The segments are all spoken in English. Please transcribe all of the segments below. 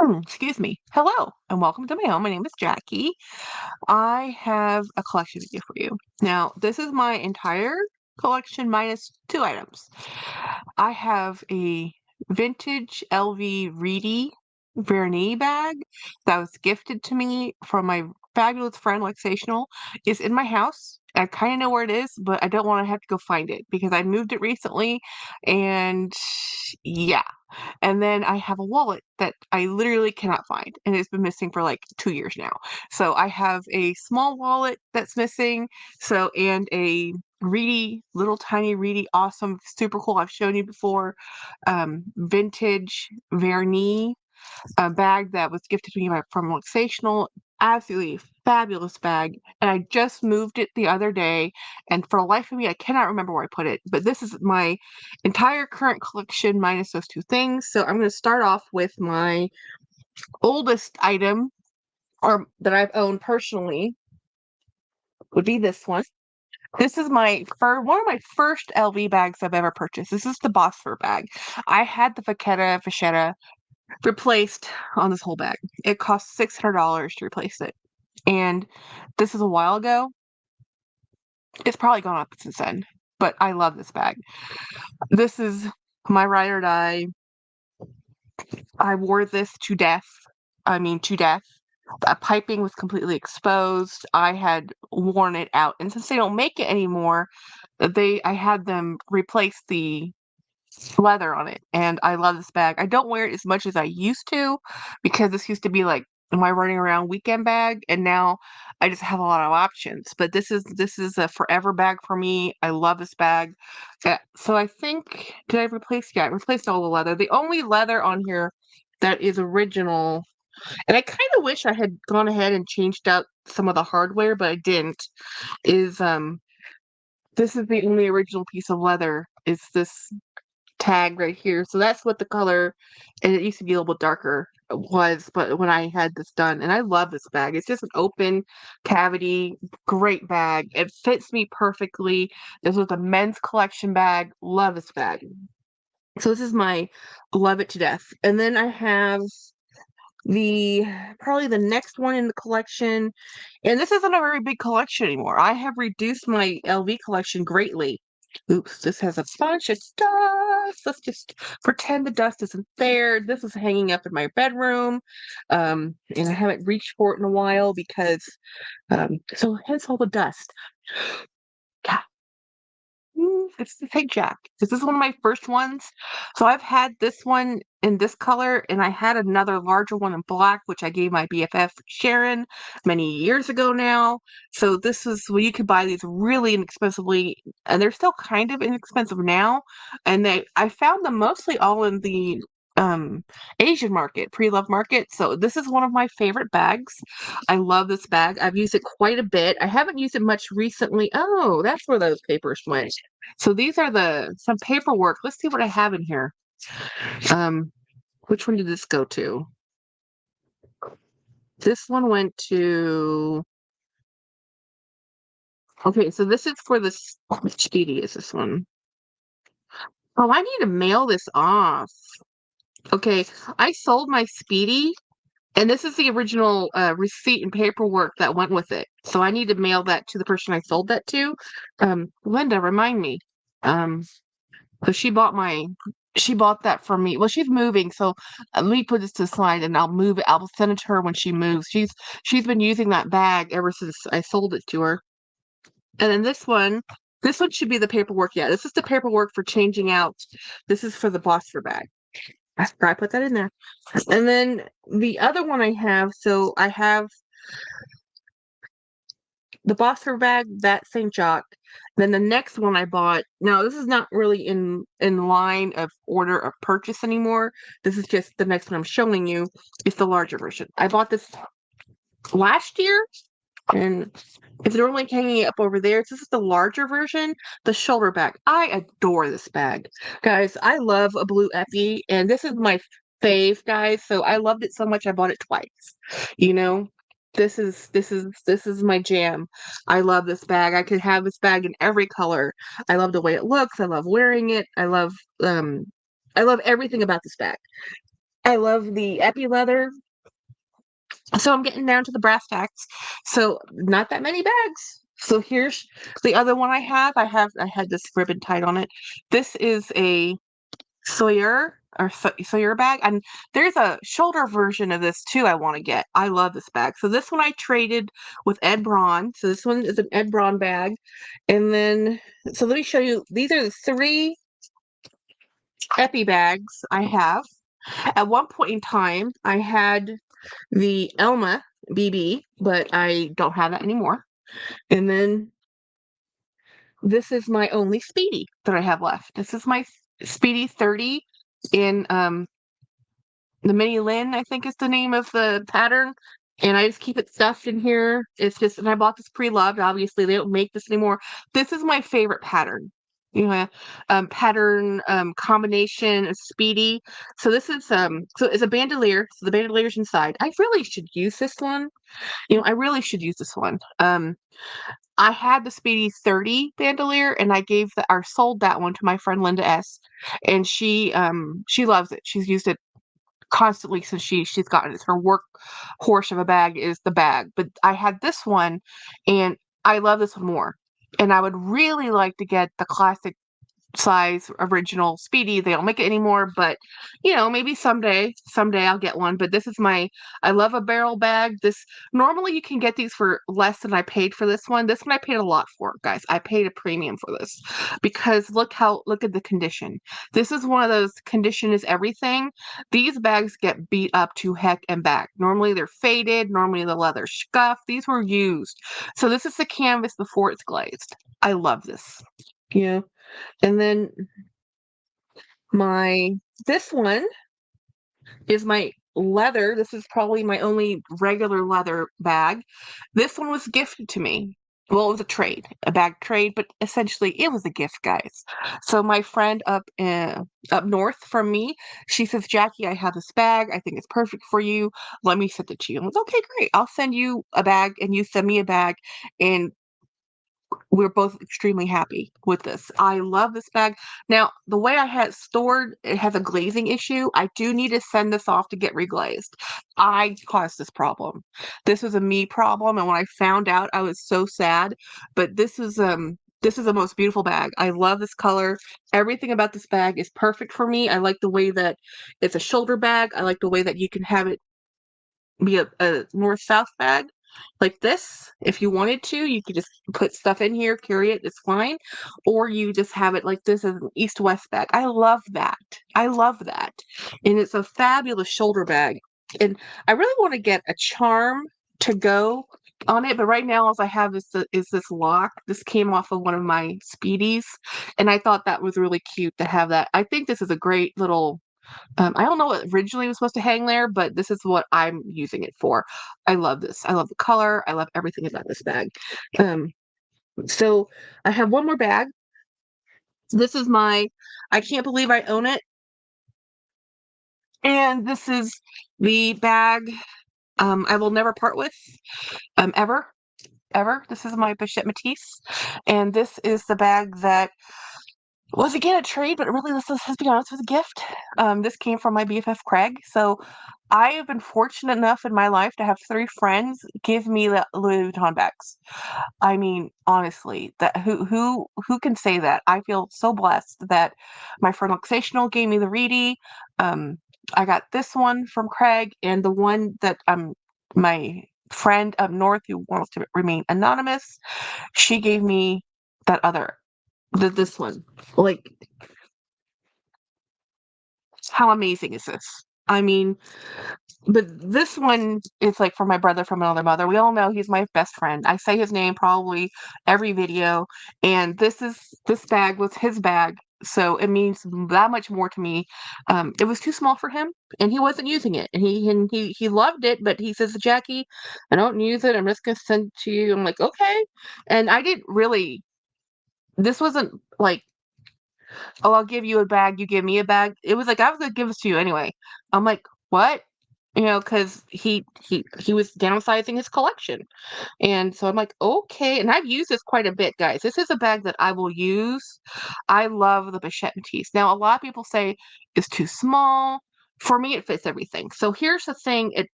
Excuse me. Hello and welcome to my home. My name is Jackie. I have a collection video for you. Now, this is my entire collection minus two items. I have a vintage LV Reedy Vernis bag that was gifted to me from my fabulous friend Lexational. It's in my house. I kind of know where it is, but I don't want to have to go find it because I moved it recently and yeah. And then I have a wallet that I literally cannot find, and it's been missing for like 2 years now. So I have a small wallet that's missing, and a reedy, little tiny reedy, awesome, super cool. I've shown you before, vintage Vernis a bag that was gifted to me from Luxational. Absolutely fabulous bag. And I just moved it the other day. And for the life of me, I cannot remember where I put it. But this is my entire current collection minus those two things. So I'm going to start off with my oldest item or that I've owned personally would be this one. This is one of my first LV bags I've ever purchased. This is the Bosfor bag. I had the Vachetta replaced on this whole bag. It cost $600 to replace it. And this is a while ago. It's probably gone up since then. But I love this bag. This is my ride or die. I wore this to death. I mean, to death. The piping was completely exposed. I had worn it out. And since they don't make it anymore, I had them replace the leather on it, and I love this bag. I don't wear it as much as I used to because this used to be like my running around weekend bag, and now I just have a lot of options. But this is a forever bag for me. I love this bag. So I think did I replace? Yeah, I replaced all the leather. The only leather on here that is original, and I kind of wish I had gone ahead and changed out some of the hardware, but I didn't. Is this is the only original piece of leather. Is this tag right here. So that's what the color, and it used to be a little bit darker, was, but when I had this done, and I love this bag. It's just an open cavity, great bag. It fits me perfectly. This was a men's collection bag. Love this bag. So this is my love it to death. And then I have the probably the next one in the collection, and this isn't a very big collection anymore. I have reduced my LV collection greatly. Oops, this has a bunch of dust. Let's just pretend the dust isn't there. This is hanging up in my bedroom, and I haven't reached for it in a while because, so hence all the dust. God, it's the Fake Jack. This is one of my first ones. So I've had this one in this color, and I had another larger one in black, which I gave my BFF Sharon many years ago now. So this is well, you could buy these really inexpensively, and they're still kind of inexpensive now. And I found them mostly all in the um Asian market, pre-love market. So this is one of my favorite bags. I love this bag. I've used it quite a bit. I haven't used it much recently. Oh, that's where those papers went. So these are some paperwork. Let's see what I have in here. Um, which one did this go to? This one went to. Okay, so this is for this. Which speedy is this one? Oh, I need to mail this off. Okay, I sold my Speedy, and this is the original receipt and paperwork that went with it. So I need to mail that to the person I sold that to. Linda, remind me. Um, So she bought that from me. Well, she's moving, so let me put this to the side and I'll move it. I'll send it to her when she moves. She's been using that bag ever since I sold it to her. And then this one should be the paperwork. Yeah, this is the paperwork for changing out. This is for the Bosfer bag. I forgot I put that in there. And then the other one I have, so I have the Bosfer bag, that St. Jock. Then the next one I bought, now this is not really in line of order of purchase anymore. This is just the next one I'm showing you. It's the larger version. I bought this last year, and it's normally hanging up over there. This is the larger version, the shoulder bag. I adore this bag. Guys, I love a blue Effie, and this is my fave, guys. So I loved it so much I bought it twice. You know, this is my jam. I love this bag. I could have this bag in every color. I love the way it looks. I love wearing it. I love everything about this bag. I love the epi leather. So I'm getting down to the brass tacks. So not that many bags. So here's the other one I have. I had this ribbon tied on it. This is a Sawyer bag, and there's a shoulder version of this too I want to get. I love this bag. So this one I traded with Ed Braun. So this one is an Ed Braun bag. And then so let me show you. These are the 3 epi bags I have. At one point in time, I had the Elma BB, but I don't have that anymore. And then this is my only Speedy that I have left. This is my Speedy 30 in the Mini Lynn, I think is the name of the pattern. And I just keep it stuffed in here. It's just, and I bought this pre-loved. Obviously, they don't make this anymore. This is my favorite pattern. You know, pattern combination of Speedy. So this is so it's a bandolier. So the bandolier's inside. I really should use this one. I really should use this one. I had the Speedy 30 bandolier, and I gave or sold that one to my friend Linda S. And she loves it. She's used it constantly since she's gotten it. It's her work horse of a bag is the bag. But I had this one, and I love this one more. And I would really like to get the classic size original Speedy. They don't make it anymore, but maybe someday I'll get one. But this is I love a barrel bag. This normally you can get these for less than I paid for this one. This one I paid a lot for, guys. I paid a premium for this because look at the condition. This is one of those condition is everything. These bags get beat up to heck and back. Normally they're faded, normally the leather scuffed. These were used. So this is the canvas before it's glazed. I love this. Yeah. And then this one is my leather. This is probably my only regular leather bag. This one was gifted to me. Well, it was a bag trade, but essentially it was a gift, guys. So my friend up north from me, she says, "Jackie, I have this bag. I think it's perfect for you. Let me send it to you." I was okay, great. I'll send you a bag, and you send me a bag, and we're both extremely happy with this. I love this bag. Now, the way I had it stored, it has a glazing issue. I do need to send this off to get reglazed. I caused this problem. This was a me problem, and when I found out, I was so sad. But this is the most beautiful bag. I love this color. Everything about this bag is perfect for me. I like the way that it's a shoulder bag. I like the way that you can have it be a north-south bag like this. If you wanted to, you could just put stuff in here, carry it, it's fine. Or you just have it like this as an east-west bag. I love that. I love that. And it's a fabulous shoulder bag. And I really want to get a charm to go on it, but right now all I have is this lock. This came off of one of my Speedies, and I thought that was really cute to have that. I think this is a great little I don't know what originally was supposed to hang there, but this is what I'm using it for. I love this. I love the color. I love everything about this bag. Um, so I have one more bag. This is I can't believe I own it. And this is the bag I will never part with, ever. Ever. This is my Bichette Matisse. And this is the bag that was again a trade, but really this is, to be honest, was a gift. This came from my BFF Craig. So I have been fortunate enough in my life to have 3 friends give me the Louis Vuitton bags. I mean, honestly, that who can say that? I feel so blessed that my friend Luxational gave me the Reedy. Um, I got this one from Craig, and the one that my friend up north who wants to remain anonymous, she gave me that other this one. Like, how amazing is this? I mean, but this one is like for my brother from another mother. We all know he's my best friend. I say his name probably every video, and this bag was his bag, so it means that much more to me. It was too small for him, and he wasn't using it, and he loved it, but he says, "Jackie, I don't use it. I'm just gonna send it to you." I'm like, okay, and I didn't really. This wasn't like, "Oh, I'll give you a bag, you give me a bag." It was like, "I was gonna give this to you anyway." I'm like, "What?" Because he was downsizing his collection. And so I'm like, "Okay." And I've used this quite a bit, guys. This is a bag that I will use. I love the Bichette Matisse. Now, a lot of people say it's too small. for me, it fits everything. So here's the thing,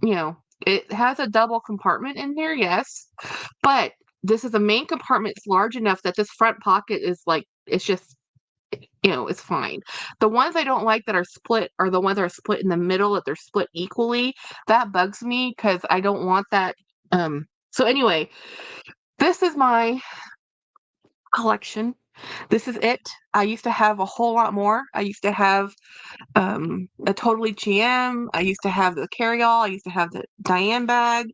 you know, it has a double compartment in here, yes, but this is a main compartment. It's large enough that this front pocket is like, it's just, it's fine. The ones I don't like that are split are the ones that are split in the middle, that they're split equally. That bugs me because I don't want that. So anyway, this is my collection. This is it. I used to have a whole lot more. I used to have a totally GM. I used to have the carry-all. I used to have the Diane bag.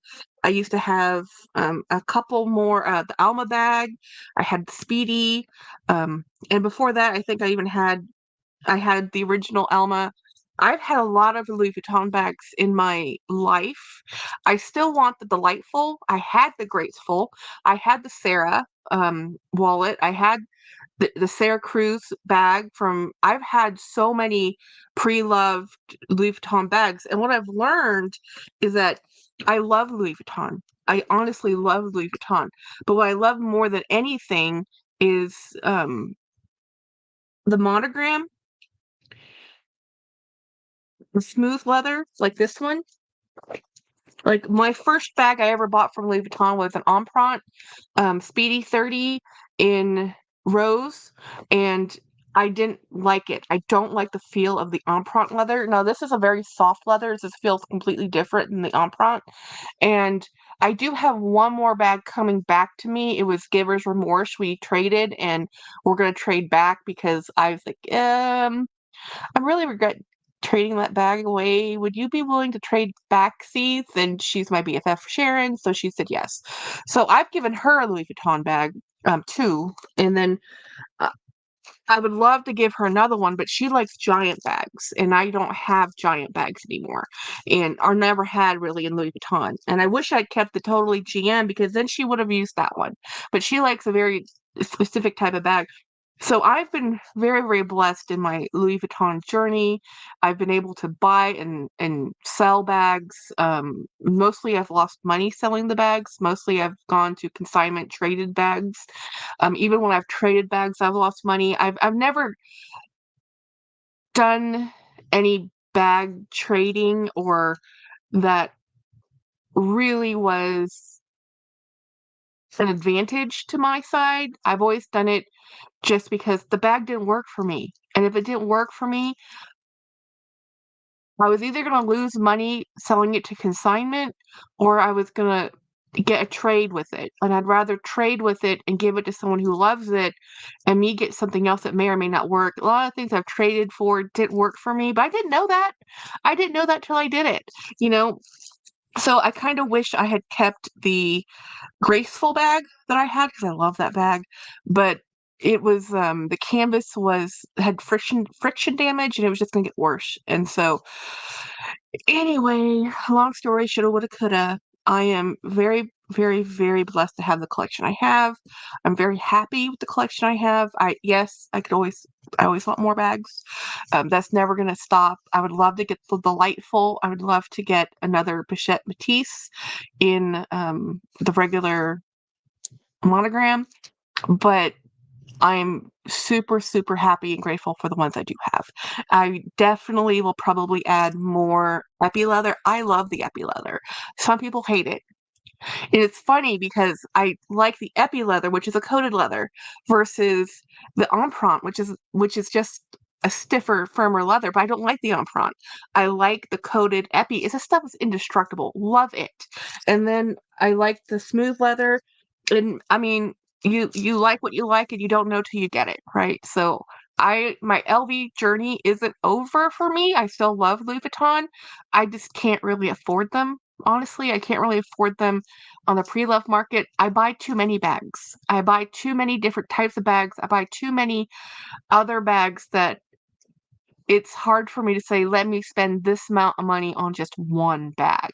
I used to have a couple more, the Alma bag. I had the Speedy. And before that, I think I had the original Alma. I've had a lot of Louis Vuitton bags in my life. I still want the Delightful. I had the Graceful. I had the Sarah wallet. I had the Sarah Cruz bag from. I've had so many pre-loved Louis Vuitton bags, and what I've learned is that I love Louis Vuitton. I honestly love Louis Vuitton, but what I love more than anything is the monogram, the smooth leather, like this one. Like my first bag I ever bought from Louis Vuitton was an Empreinte Speedy 30 in rose, and I didn't like it. I don't like the feel of the Empreinte leather. Now, this is a very soft leather. This feels completely different than the Empreinte. And I do have one more bag coming back to me. It was Giver's Remorse. We traded, and we're going to trade back because I was like, I really regret trading that bag away. Would you be willing to trade back seats? And she's my BFF Sharon, so she said yes. So I've given her a Louis Vuitton bag too, and then uh, I would love to give her another one, but she likes giant bags, and I don't have giant bags anymore, and are never had really in Louis Vuitton. And I wish I'd kept the totally GM because then she would have used that one. But she likes a very specific type of bag. So I've been very, very blessed in my Louis Vuitton journey. I've been able to buy and sell bags. Mostly I've lost money selling the bags. Mostly I've gone to consignment traded bags. Even when I've traded bags, I've lost money. I've never done any bag trading or that really was an advantage to my side. I've always done it just because the bag didn't work for me. And if it didn't work for me, I was either going to lose money selling it to consignment or I was going to get a trade with it. And I'd rather trade with it and give it to someone who loves it and me get something else that may or may not work. A lot of things I've traded for didn't work for me, but I didn't know that. I didn't know that till I did it, you know? So I kind of wish I had kept the graceful bag that I had because I love that bag, but it was the canvas was had friction damage and it was just gonna get worse. And so anyway, long story, shoulda, woulda, coulda. I am very, very, very blessed to have the collection I have. I'm very happy with the collection I have. I always want more bags. That's never going to stop. I would love to get the Delightful. I would love to get another Bichette Matisse in the regular monogram, but I'm super, super happy and grateful for the ones I do have. I definitely will probably add more epi leather. I love the epi leather. Some people hate it. And it's funny because I like the epi leather, which is a coated leather, versus the Empreinte, which is just a stiffer, firmer leather. But I don't like the Empreinte. I like the coated epi. It's a stuff that's indestructible. Love it. And then I like the smooth leather. And I mean, you like what you like, and you don't know till you get it, right? So my LV journey isn't over for me. I still love Louis Vuitton. I just can't really afford them. Honestly, I can't really afford them on the pre-love market. I buy too many bags. I buy too many different types of bags. I buy too many other bags that it's hard for me to say, let me spend this amount of money on just one bag.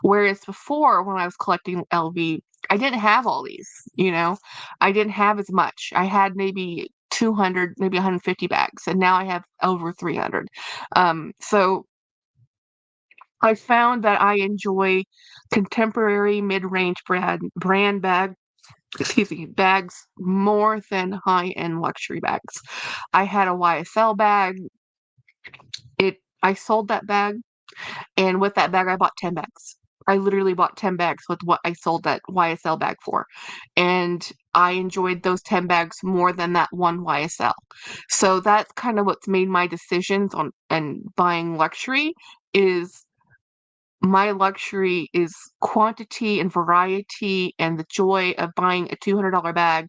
Whereas before, when I was collecting LV, I didn't have all these, you know, I didn't have as much. I had maybe 200, maybe 150 bags, and now I have over 300. So I found that I enjoy contemporary mid-range brand bags more than high-end luxury bags. I had a YSL bag. I sold that bag, and with that bag, I bought 10 bags. I literally bought 10 bags with what I sold that YSL bag for. And I enjoyed those 10 bags more than that one YSL. So that's kind of what's made my decisions on and buying luxury is my luxury is quantity and variety and the joy of buying a $200 bag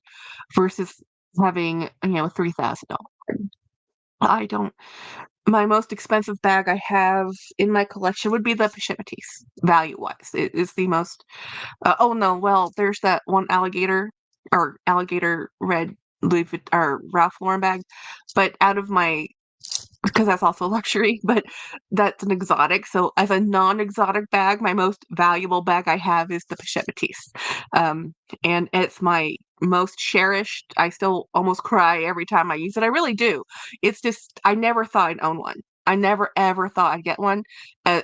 versus having, a $3,000. I don't My most expensive bag I have in my collection would be the Pashmitis, value-wise. It is the most oh, no, well, there's that one alligator red Louis Vuitton or Ralph Lauren bag, but out of my because that's also luxury, but that's an exotic. So as a non-exotic bag, my most valuable bag I have is the Pochette Métis. And it's my most cherished. I still almost cry every time I use it. I really do. It's just I never thought I'd own one. I never ever thought I'd get one,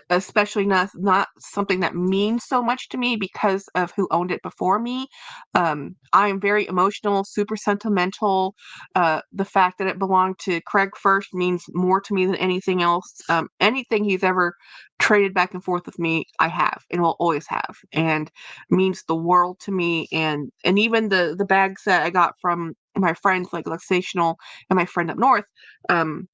especially not something that means so much to me because of who owned it before me. I am very emotional, super sentimental. The fact that it belonged to Craig first means more to me than anything else. Anything he's ever traded back and forth with me, I have and will always have, and means the world to me. And even the bags that I got from my friends like Luxational and my friend up north, um,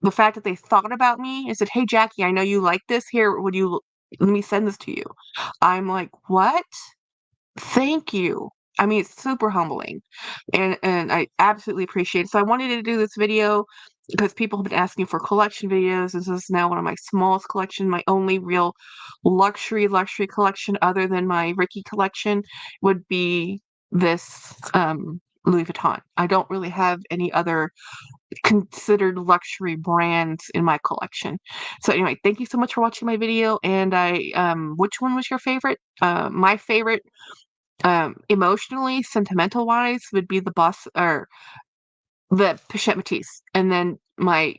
the fact that they thought about me and said, "Hey, Jackie, I know you like this. Here, would you let me send this to you?" I'm like, "What? Thank you." I mean, it's super humbling, and I absolutely appreciate it. So I wanted to do this video because people have been asking for collection videos. This is now one of my smallest collection, my only real luxury collection other than my Ricky collection would be this Louis Vuitton. I don't really have any other considered luxury brands in my collection. So anyway, thank you so much for watching my video. And which one was your favorite? My favorite, emotionally, sentimental wise, would be the boss or the Pochette Métis, and then my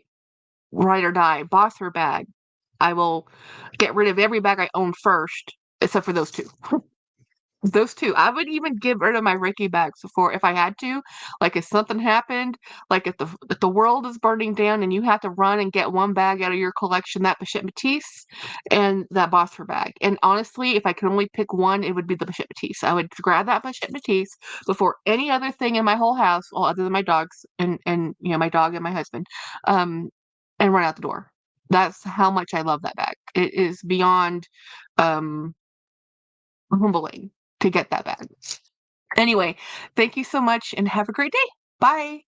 ride or die Bosser bag. I will get rid of every bag I own first, except for those two. Those 2. I would even get rid of my Ricky bags before if I had to. Like, if something happened, like, if the world is burning down and you have to run and get one bag out of your collection, that Bichette Matisse and that Bossfer bag. And honestly, if I could only pick one, it would be the Bichette Matisse. I would grab that Bichette Matisse before any other thing in my whole house, well, other than my dogs and, my dog and my husband, um, and run out the door. That's how much I love that bag. It is beyond, um humbling to get that bag. Anyway, thank you so much and have a great day. Bye.